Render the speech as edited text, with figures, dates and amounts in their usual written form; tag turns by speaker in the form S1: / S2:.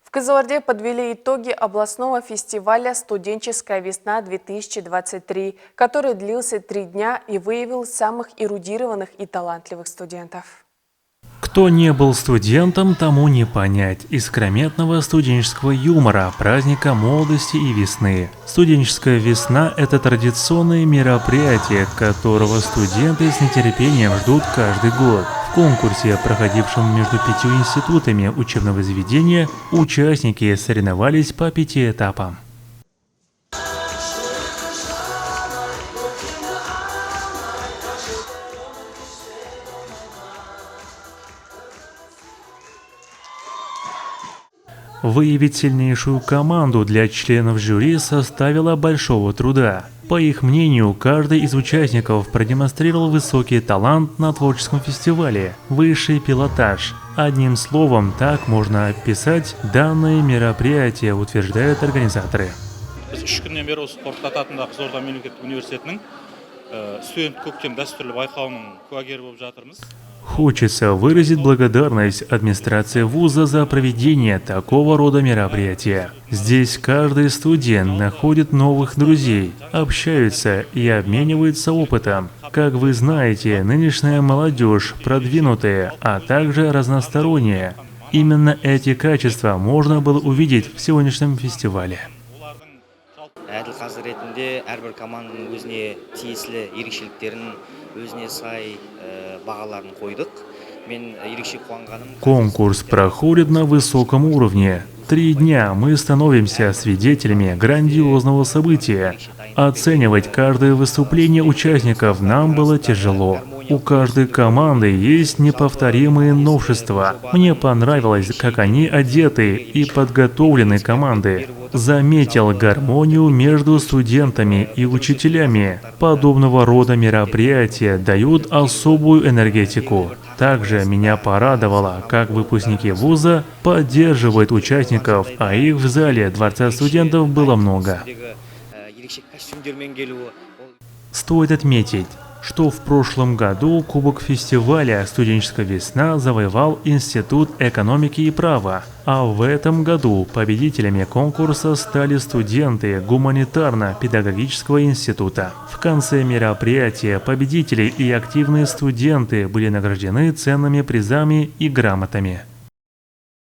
S1: В Кызылорде подвели итоги областного фестиваля «Студенческая весна-2023», который длился 3 дня и выявил самых эрудированных и талантливых студентов.
S2: Кто не был студентом, тому не понять искрометного студенческого юмора, праздника молодости и весны. Студенческая весна – это традиционное мероприятие, которого студенты с нетерпением ждут каждый год. В конкурсе, проходившем между 5 институтами учебного заведения, участники соревновались по 5 этапам. Выявить сильнейшую команду для членов жюри составило большого труда. По их мнению, каждый из участников продемонстрировал высокий талант на творческом фестивале, высший пилотаж. Одним словом, так можно описать данное мероприятие, утверждают организаторы. Хочется выразить благодарность администрации вуза за проведение такого рода мероприятия. Здесь каждый студент находит новых друзей, общаются и обмениваются опытом. Как вы знаете, нынешняя молодежь продвинутая, а также разносторонняя. Именно эти качества можно было увидеть в сегодняшнем фестивале.
S3: Әділ қазы ретінде әрбір команданың өзіне тиесілі ерекшеліктерін, өзіне сай бағаларын қойдық. Мен ерекше қуанғаным.
S2: Конкурс проходит на высоком уровне. 3 дня мы становимся свидетелями грандиозного события. Оценивать каждое выступление участников нам было тяжело. У каждой команды есть неповторимые новшества. Мне понравилось, как они одеты и подготовлены команды. Заметил гармонию между студентами и учителями. Подобного рода мероприятия дают особую энергетику. Также меня порадовало, как выпускники вуза поддерживают участников, а их в зале Дворца студентов было много. Стоит отметить, что в прошлом году Кубок фестиваля «Студенческая весна» завоевал Институт экономики и права, а в этом году победителями конкурса стали студенты Гуманитарно-педагогического института. В конце мероприятия победители и активные студенты были награждены ценными призами и грамотами.